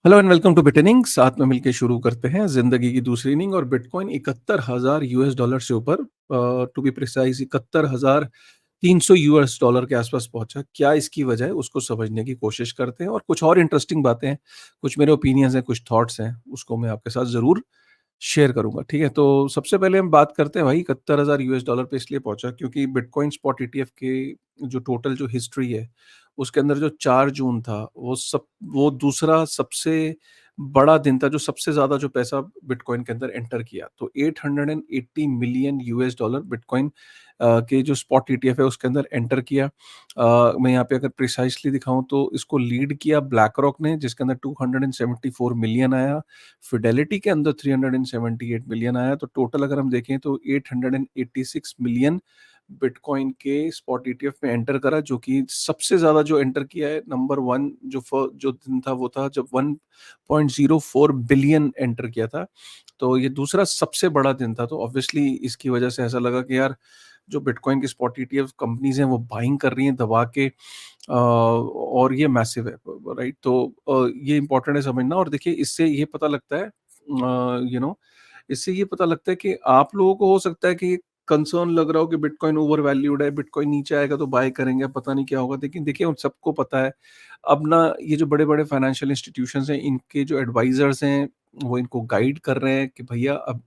Hello and welcome to Bitning. साथ में मिलके शुरू करते हैं जिंदगी की दूसरी इनिंग। और बिटकॉइन 71,000 यूएस डॉलर से ऊपर, to be precise 71,300 US dollar के आसपास पहुंचा। क्या इसकी वजह है, उसको समझने की कोशिश करते हैं और कुछ और इंटरेस्टिंग बातें हैं, कुछ मेरे ओपिनियंस हैं, कुछ थॉट्स हैं, उसको मैं आपके साथ जरूर शेयर करूंगा। ठीक है, तो सबसे पहले हम बात करते हैं भाई 71,000 यूएस डॉलर पे इसलिए पहुंचा क्योंकि बिटकॉइन स्पॉट ईटीएफ के जो टोटल जो हिस्ट्री है, उसके अंदर जो 4 जून था, वो दूसरा सबसे बड़ा दिन था जो सबसे ज्यादा जो पैसा बिटकॉइन के अंदर एंटर किया। तो 880 मिलियन यूएस डॉलर बिटकॉइन के जो स्पॉट ईटीएफ है उसके अंदर एंटर किया। मैं यहाँ पे अगर प्रिसाइसली दिखाऊं तो इसको लीड किया ब्लैक रॉक ने, जिसके अंदर 274 मिलियन आया। फिडेलिटी के अंदर 378 मिलियन आया। तो टोटल अगर हम देखें तो 886 मिलियन बिटकॉइन के स्पॉट ईटीएफ में एंटर करा, जो कि सबसे ज्यादा जो एंटर किया है। नंबर वन जो दिन था वो था जब 1.04 बिलियन एंटर किया था। तो ये दूसरा सबसे बड़ा दिन था। तो ऑब्वियसली इसकी वजह से ऐसा लगा कि यार जो बिटकॉइन की स्पॉट ईटीएफ कंपनीज हैं वो बाइंग कर रही हैं दबा के, और ये मैसिव है, राइट। तो ये इंपॉर्टेंट है समझना। और देखिए इससे ये पता लगता है, इससे ये पता लगता है कि आप लोगों को हो सकता है कि कंसर्न लग रहा हो कि बिटकॉइन ओवर वैल्यूड है, बिटकॉइन नीचे आएगा तो बाय करेंगे, पता नहीं क्या होगा। लेकिन देखिए उन सबको पता है। अब ना ये जो बड़े बड़े फाइनेंशियल इंस्टीट्यूशंस हैं, इनके जो एडवाइजर्स हैं वो इनको गाइड कर रहे हैं कि भैया अब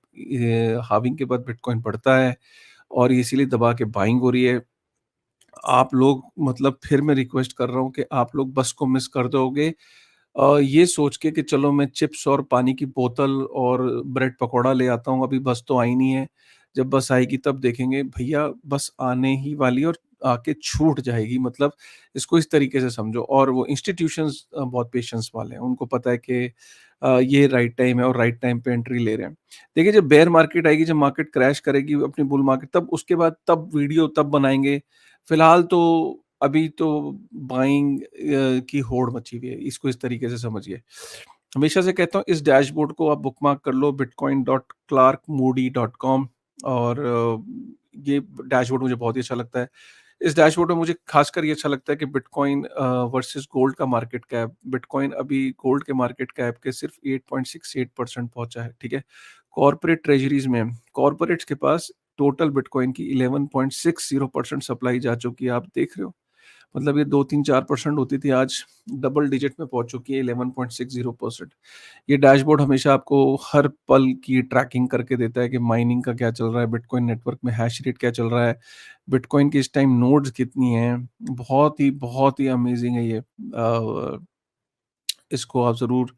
हाविंग के बाद बिटकॉइन बढ़ता है और इसीलिए दबा के बाइंग हो रही है। आप लोग मतलब फिर मैं रिक्वेस्ट कर रहा हूँ कि आप लोग बस को मिस कर दोगे, ये सोच के कि चलो मैं चिप्स और पानी की बोतल और ब्रेड पकौड़ा ले आता हूँ, अभी बस तो आई नहीं है। जब बस आएगी तब देखेंगे। भैया बस आने ही वाली है और आके छूट जाएगी। मतलब इसको इस तरीके से समझो। और वो इंस्टीट्यूशंस बहुत पेशेंस वाले हैं, उनको पता है कि ये राइट टाइम है और राइट टाइम पे एंट्री ले रहे हैं। देखिए जब बेयर मार्केट आएगी, जब मार्केट क्रैश करेगी अपनी बुल मार्केट, तब उसके बाद तब वीडियो तब बनाएंगे। फिलहाल तो अभी तो बाइंग की होड़ मची हुई है, इसको इस तरीके से समझिए। हमेशा से कहता हूँ इस डैशबोर्ड को आप बुकमार्क कर लो, bitcoin.clarkmoody.com। और ये डैशबोर्ड मुझे बहुत ही अच्छा लगता है। इस डैशबोर्ड में मुझे खासकर ये अच्छा लगता है कि बिटकॉइन वर्सेस गोल्ड का मार्केट कैप। बिटकॉइन अभी गोल्ड के मार्केट कैप के सिर्फ 8.68% पहुंचा है। ठीक है, कॉर्पोरेट ट्रेजरीज में कॉर्पोरेट्स के पास टोटल बिटकॉइन की 11.60% सप्लाई जा चुकी है। आप देख रहे हो, मतलब ये 2-3-4% होती थी, आज डबल डिजिट में पहुंच चुकी है, 11.60%। ये डैशबोर्ड हमेशा आपको हर पल की ट्रैकिंग करके देता है कि माइनिंग का क्या चल रहा है, बिटकॉइन नेटवर्क में हैश रेट क्या चल रहा है, बिटकॉइन की इस टाइम नोड्स कितनी हैं। बहुत ही अमेजिंग है ये। इसको आप ज़रूर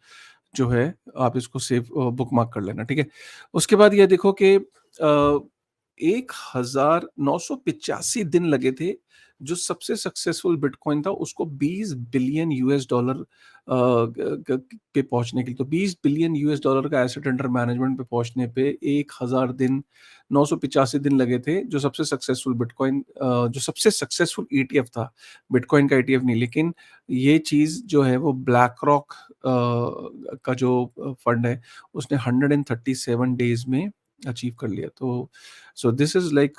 जो है, आप इसको सेव बुकमार्क कर लेना। ठीक है, उसके बाद ये देखो कि 1,985 दिन लगे थे जो सबसे सक्सेसफुल बिटकॉइन था उसको 20 बिलियन यूएस डॉलर पे पहुंचने के लिए। तो 20 बिलियन यूएस डॉलर का एसेट अंडर मैनेजमेंट पे पहुंचने पे 1,000 दिन, 985 दिन लगे थे। जो सबसे सक्सेसफुल बिटकॉइन, जो सबसे सक्सेसफुल ईटीएफ था, बिटकॉइन का ईटीएफ नहीं, लेकिन ये चीज़ जो है वो ब्लैक रॉक का जो फंड है उसने 137 डेज में अचीव कर लिया। तो so this is like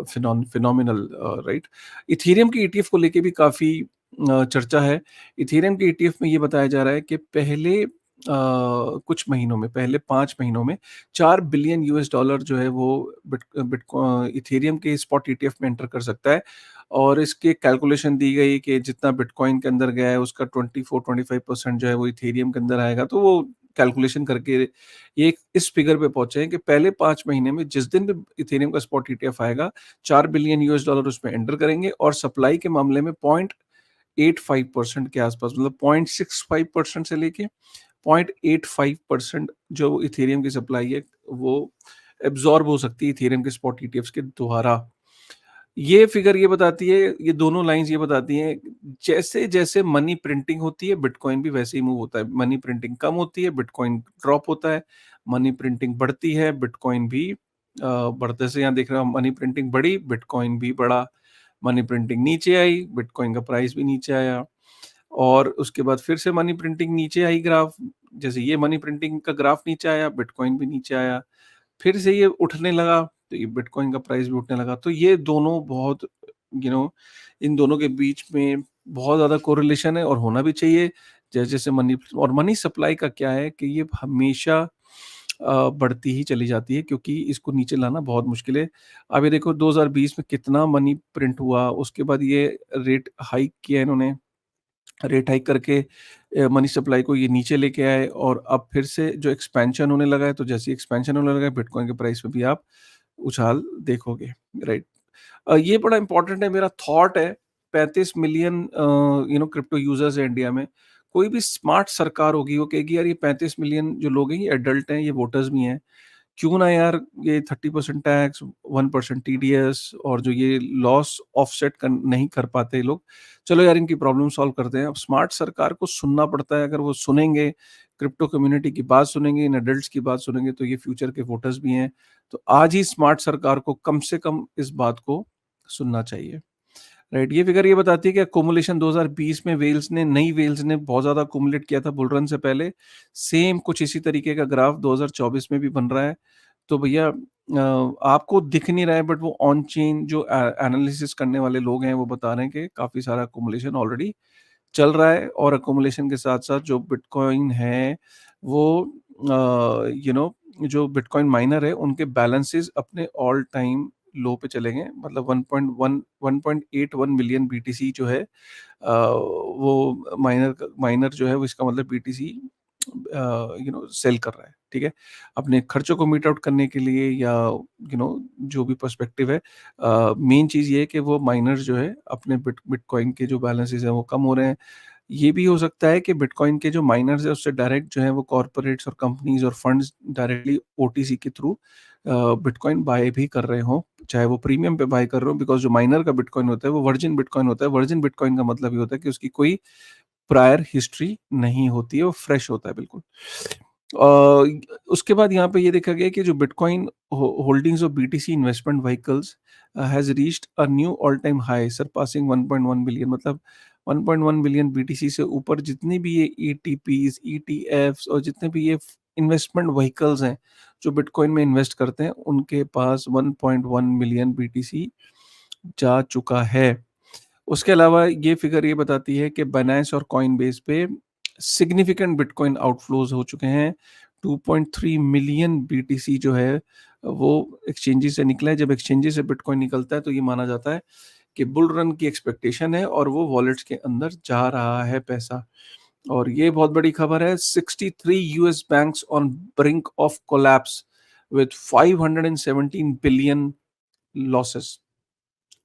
phenomenal, right. Ethereum की ईटीएफ को लेके भी काफ़ी चर्चा है। इथेरियम की ईटीएफ में ये बताया जा रहा है कि पहले कुछ महीनों में, पहले 5 महीनों में 4 बिलियन यूएस डॉलर जो है वो बिटकॉइन इथेरियम के स्पॉट ईटीएफ में एंटर कर सकता है। और इसकी कैलकुलेशन दी गई कि जितना बिटकॉइन के अंदर गया है उसका 24-25% जो है वो इथेरियम के अंदर आएगा। तो वो कैलकुलेशन करके ये इस फिगर पे पहुंचे हैं कि पहले 5 महीने में जिस दिन भी इथेरियम का स्पॉट ईटीएफ आएगा, 4 बिलियन यूएस डॉलर उसमें एंटर करेंगे। और सप्लाई के मामले में 0.85% के आसपास, मतलब 0.65% से लेके 0.85% जो इथेरियम की सप्लाई है वो एब्जॉर्ब हो सकती है इथेरियम के स्पॉट ईटीएफ्स के द्वारा। ये फिगर ये बताती है, ये दोनों लाइंस ये बताती हैं, जैसे जैसे मनी प्रिंटिंग होती है बिटकॉइन भी वैसे ही मूव होता है। मनी प्रिंटिंग कम होती है, बिटकॉइन ड्रॉप होता है। मनी प्रिंटिंग बढ़ती है, बिटकॉइन भी बढ़ते से, यहाँ देख रहे हो मनी प्रिंटिंग बढ़ी, बिटकॉइन भी बढ़ा। मनी प्रिंटिंग नीचे आई, बिटकॉइन का प्राइस भी नीचे आया। और उसके बाद फिर से मनी प्रिंटिंग नीचे आई, ग्राफ जैसे ये मनी प्रिंटिंग का ग्राफ नीचे आया, बिटकॉइन भी नीचे आया। फिर से ये उठने लगा तो ये बिटकॉइन का प्राइस भी उठने लगा। तो ये दोनों बहुत, इन दोनों के बीच में बहुत ज़्यादा कोरिलेशन है और होना भी चाहिए। जैसे-जैसे मनी सप्लाई का क्या है कि ये हमेशा बढ़ती ही चली जाती है, क्योंकि इसको नीचे लाना बहुत मुश्किल है। अब ये देखो 2020 में कितना मनी प्रिंट हुआ, उसके बाद ये रेट हाइक किया इन्होंने, रेट हाइक करके मनी सप्लाई को ये नीचे लेके आए और अब फिर से जो एक्सपेंशन होने लगा है, तो जैसे ही एक्सपेंशन होने लगा है, बिटकॉइन के प्राइस में भी आप उछाल देखोगे, राइट? ये बड़ा इम्पोर्टेंट है, मेरा थॉट है। 35 मिलियन क्रिप्टो यूज़र्स हैं इंडिया में। कोई भी स्मार्ट सरकार होगी, वो कहेगी यार ये 35 मिलियन जो लोग हैं, ये एडल्ट हैं, ये वोटर्स भी हैं। क्यों ना यार ये 30% टैक्स, 1% टीडीएस और जो ये लॉस ऑफसेट नहीं कर पाते लोग, चलो यार इनकी प्रॉब्लम सॉल्व करते हैं। अब स्मार्ट सरकार को सुनना पड़ता है, अगर वो सुनेंगे, क्रिप्टो कम्युनिटी की बात सुनेंगे, इन एडल्ट्स की बात सुनेंगे, तो ये फ्यूचर के वोटर्स भी हैं। तो आज ही स्मार्ट सरकार को कम से कम इस बात को सुनना चाहिए। राइट, ये फिगर ये बताती है कि अकोमुलेशन 2020 में नई वेल्स ने बहुत ज़्यादा अकोमुलेट किया था बुल रन से पहले। सेम कुछ इसी तरीके का ग्राफ 2024 में भी बन रहा है। तो भैया आपको दिख नहीं रहा है, बट वो ऑन चेन जो एनालिसिस करने वाले लोग हैं, वो बता रहे हैं कि काफ़ी सारा अकोमुलेशन ऑलरेडी चल रहा है और अकोमुलेशन के साथ-साथ जो बिटकॉइन है वो जो बिटकॉइन माइनर है उनके बैलेंसेस अपने ऑल टाइम लो पे चले गए। मतलब 1.81 मिलियन बीटीसी जो है वो माइनर जो है वो, इसका मतलब बीटीसी सेल कर रहा है, ठीक है? अपने खर्चों को मीट आउट करने के लिए या जो भी पर्सपेक्टिव है, मेन चीज़ ये है कि वो माइनर्स जो है अपने बिटकॉइन के जो बैलेंसेस हैं वो कम हो रहे हैं। ये भी हो सकता है कि बिटकॉइन के जो माइनर्स हैं उससे डायरेक्ट जो है वो कॉर्पोरेट्स और कंपनीज़ और फंड्स डायरेक्टली ओटीसी के थ्रू बिटकॉइन बाय भी कर रहे हों, चाहे वो प्रीमियम पे बाय कर रहे हों, बिकॉज़ जो माइनर का बिटकॉइन होता है वो वर्जिन बिटकॉइन होता है। वर्जिन बिटकॉइन का मतलब ये होता है कि उसकी कोई प्रायर हिस्ट्री नहीं होती है, वो फ्रेश होता है बिल्कुल। उसके बाद यहाँ पे ये देखा गया कि जो bitcoin holdings of BTC investment vehicles has reached a knew all time high surpassing 1.1 billion. मतलब 1.1 बिलियन बीटीसी से ऊपर जितनी भी ये ईटीपीज़, ईटीएफ्स और जितने भी ये इन्वेस्टमेंट व्हीकल्स हैं, जो बिटकॉइन में इन्वेस्ट करते हैं, उनके पास 1.1 मिलियन बीटीसी जा चुका है। उसके अलावा ये फिगर ये बताती है कि बाइनेंस और कॉइनबेस पे सिग्निफिकेंट बिटकॉइन आउटफ्लोज हो चुके हैं। 2.3 मिलियन बीटीसी जो है वो एक्सचेंजेस से निकला है। जब एक्सचेंजेस से बिटकॉइन निकलता है तो ये माना जाता है कि बुल रन की एक्सपेक्टेशन है और वो वॉलेट्स के अंदर जा रहा है पैसा। और ये बहुत बड़ी खबर है, 63 US banks on brink of collapse with 517 billion losses.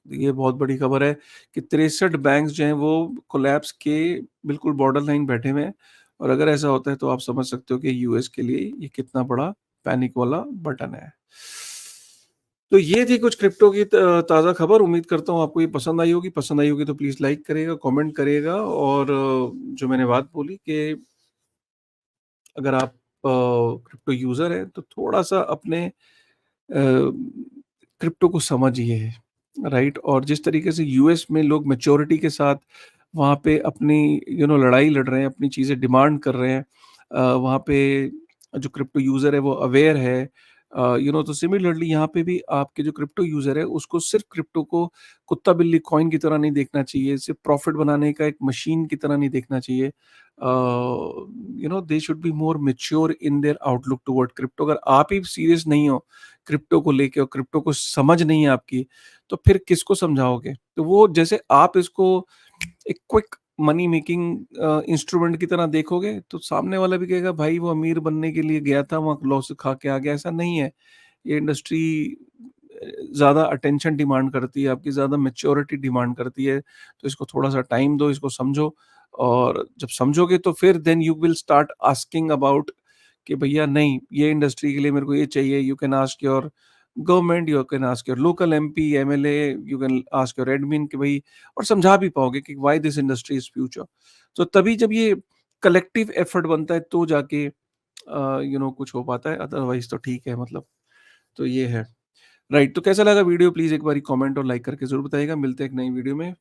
ये बहुत बड़ी खबर है कि 63 बैंक्स जो हैं वो कोलैप्स के बिल्कुल बॉर्डर लाइन बैठे हुए हैं। और अगर ऐसा होता है तो आप समझ सकते हो कि यूएस के लिए ये कितना बड़ा पैनिक वाला बटन है। तो ये थी कुछ क्रिप्टो की ताज़ा खबर। उम्मीद करता हूँ आपको ये पसंद आई होगी तो प्लीज़ लाइक करिएगा, कमेंट करिएगा और जो मैंने बात बोली कि अगर आप क्रिप्टो यूज़र हैं तो थोड़ा-सा अपने क्रिप्टो को समझिए, राइट? और जिस तरीके से यूएस में लोग मैच्योरिटी के साथ वहाँ पे अपनी लड़ाई लड़ रहे हैं, अपनी चीज़ें डिमांड कर रहे हैं, वहाँ पे जो क्रिप्टो यूज़र है वो अवेयर है, तो सिमिलरली यहाँ पे भी आपके जो क्रिप्टो यूज़र है उसको सिर्फ क्रिप्टो को कुत्ता बिल्ली कॉइन की तरह नहीं देखना चाहिए, सिर्फ प्रॉफिट बनाने का एक मशीन की तरह नहीं देखना चाहिए। They should be more mature in their outlook toward crypto. अगर आप ही सीरियस नहीं हो क्रिप्टो को लेके और क्रिप्टो को समझ नहीं है आपकी, तो फिर किसको समझाओगे? तो वो जैसे आप इसको एक क्विक मनी मेकिंग इंस्ट्रूमेंट की तरह देखोगे, तो सामने वाला भी कहेगा भाई वो अमीर बनने के लिए गया था, वहाँ लॉस खा के आ गया। ऐसा नहीं है। ये इंडस्ट्री ज़्यादा अटेंशन डिमांड करती है, आपकी ज़्यादा मैच्योरिटी डिमांड करती है, तो इसको थोड़ा-सा टाइम दो, इसको समझो और जब समझोगे तो फिर then you will start asking about कि भैया नहीं, ये इंडस्ट्री के लिए मेरे को ये चाहिए। You can ask your government, you can ask your local MP, MLA, you can ask your admin कि भई, और समझा भी पाओगे कि why this industry is future. तो तभी जब ये कलेक्टिव एफर्ट बनता है तो जाके कुछ हो पाता है, अदरवाइज़ तो ठीक है मतलब। तो ये है। राइट, तो कैसा लगा वीडियो प्लीज़ एक बारी कमेंट और लाइक करके ज़रूर बताइएगा। मिलते हैं एक नई वीडियो में,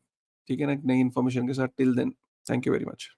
ठीक है ना? एक नई इन्फॉर्मेशन के साथ। Till then, thank you very much.